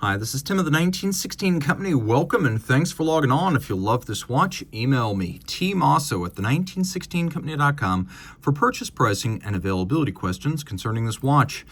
Hi, this is Tim of the 1916 Company. Welcome and thanks for logging on. If you love this watch, email me, Team Mosso at the1916company.com for purchase pricing and availability questions concerning this watch.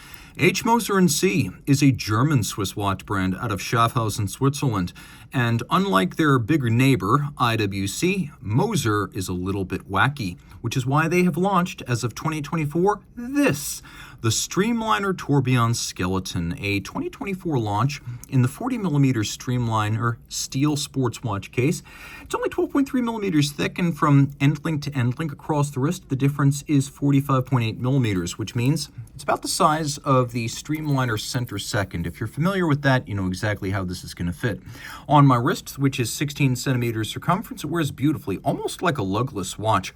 Moser Cie is a German-Swiss watch brand out of Schaffhausen, Switzerland. And unlike their bigger neighbor, IWC, Moser is a little bit wacky, which is why they have launched, as of 2024, the Streamliner Tourbillon Skeleton, a 2024 launch in the 40mm Streamliner steel sports watch case. It's only 12.3 millimeters thick, and from end link to end link across the wrist, the difference is 45.8 millimeters, which means it's about the size of the Streamliner Center Second. If you're familiar with that, you know exactly how this is going to fit. On my wrist, which is 16 centimeters circumference, it wears beautifully, almost like a lugless watch.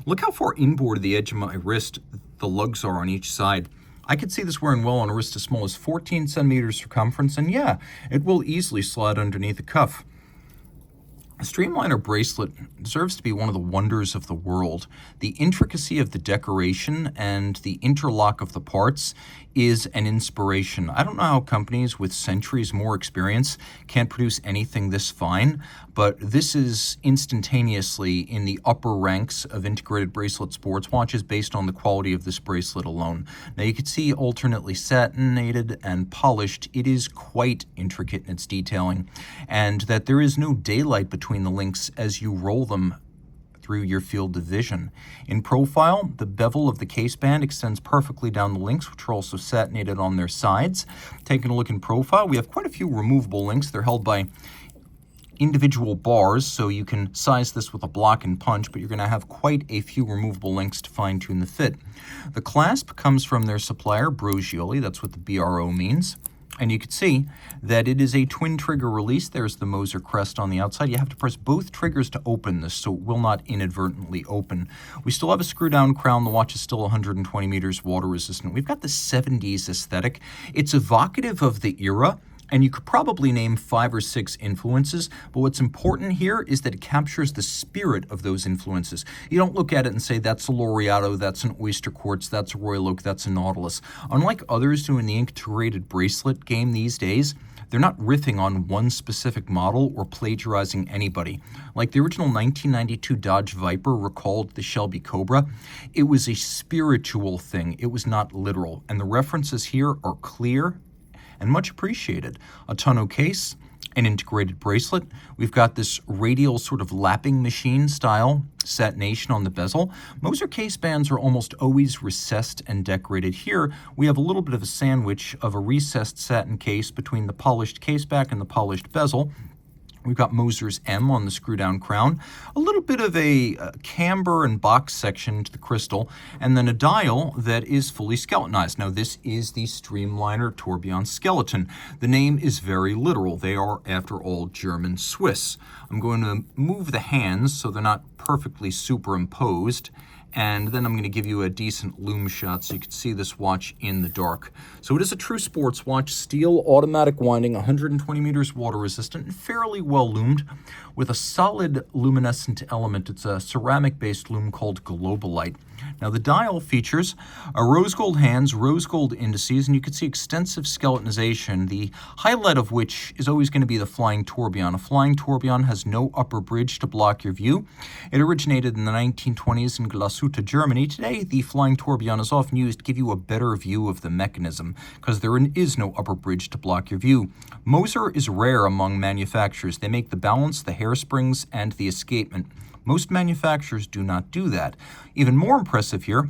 Look how far inboard of the edge of my wrist the lugs are on each side. I could see this wearing well on a wrist as small as 14 centimeters circumference, and yeah, it will easily slide underneath the cuff. The Streamliner bracelet deserves to be one of the wonders of the world. The intricacy of the decoration and the interlock of the parts is an inspiration. I don't know how companies with centuries more experience can't produce anything this fine, but this is instantaneously in the upper ranks of integrated bracelet sports watches based on the quality of this bracelet alone. Now you can see alternately satinated and polished. It is quite intricate in its detailing, and that there is no daylight between the links as you roll them through your field of vision. In profile, the bevel of the case band extends perfectly down the links, which are also satinated on their sides. Taking a look in profile, we have quite a few removable links. They're held by individual bars, so you can size this with a block and punch, but you're going to have quite a few removable links to fine-tune the fit. The clasp comes from their supplier, Bracelet. That's what the BRO means. And you can see that it is a twin trigger release. There's the Moser crest on the outside. You have to press both triggers to open this, so it will not inadvertently open. We still have a screw down crown. The watch is still 120 meters water resistant. We've got the 70s aesthetic. It's evocative of the era, and you could probably name 5 or 6 influences, but what's important here is that it captures the spirit of those influences. You don't look at it and say, that's a Laureato, that's an Oyster Quartz, that's a Royal Oak, that's a Nautilus. Unlike others who in the integrated bracelet game these days, they're not riffing on one specific model or plagiarizing anybody. Like the original 1992 Dodge Viper recalled the Shelby Cobra, it was a spiritual thing. It was not literal, and the references here are clear and much appreciated. A tonneau case, an integrated bracelet. We've got this radial sort of lapping machine style satination on the bezel. Moser case bands are almost always recessed and decorated. Here, we have a little bit of a sandwich of a recessed satin case between the polished case back and the polished bezel. We've got Moser's M on the screw-down crown, a little bit of a camber and box section to the crystal, and then a dial that is fully skeletonized. Now, this is the Streamliner Tourbillon Skeleton. The name is very literal. They are, after all, German-Swiss. I'm going to move the hands so they're not perfectly superimposed, and then I'm going to give you a decent lume shot so you can see this watch in the dark. So it is a true sports watch, steel automatic winding, 120 meters water resistant, and fairly well lumed with a solid luminescent element. It's a ceramic-based lume called Globalite. Now the dial features a rose gold hands, rose gold indices, and you can see extensive skeletonization, the highlight of which is always going to be the flying tourbillon. A flying tourbillon has no upper bridge to block your view. It originated in the 1920s in Glashütte, Germany. Today, the flying tourbillon is often used to give you a better view of the mechanism because there is no upper bridge to block your view. Moser is rare among manufacturers. They make the balance, the hairsprings, and the escapement. Most manufacturers do not do that. Even more impressive here,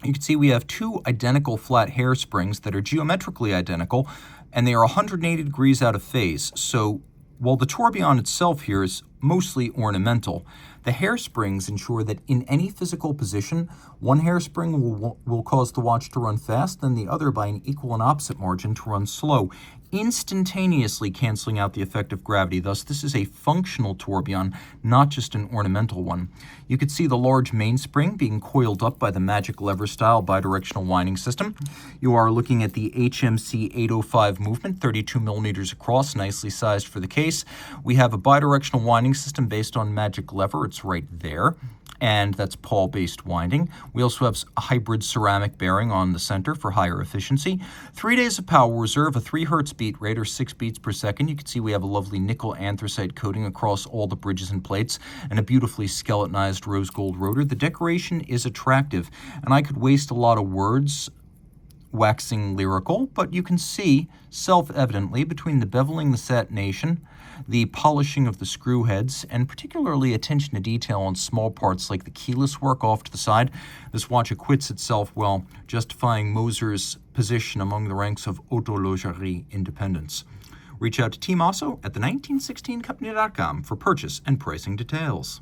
you can see we have 2 identical flat hairsprings that are geometrically identical, and they are 180 degrees out of phase. So while the tourbillon itself here is mostly ornamental, the hairsprings ensure that in any physical position, one hairspring will cause the watch to run fast, and the other by an equal and opposite margin to run slow, instantaneously canceling out the effect of gravity. Thus, this is a functional tourbillon, not just an ornamental one. You could see the large mainspring being coiled up by the magic lever-style bidirectional winding system. You are looking at the HMC 805 movement, 32 millimeters across, nicely sized for the case. We have a bidirectional winding system based on magic lever. It's right there. and that's pawl-based winding. We also have a hybrid ceramic bearing on the center for higher efficiency. 3 days of power reserve, a 3 Hz beat rate or 6 beats per second. You can see we have a lovely nickel anthracite coating across all the bridges and plates and a beautifully skeletonized rose gold rotor. The decoration is attractive, and I could waste a lot of words waxing lyrical, but you can see self-evidently between the beveling, the satination, the polishing of the screw heads, and particularly attention to detail on small parts like the keyless work off to the side, this watch acquits itself well, justifying Moser's position among the ranks of horlogerie independents. Reach out to Team Mosso at the 1916company.com for purchase and pricing details.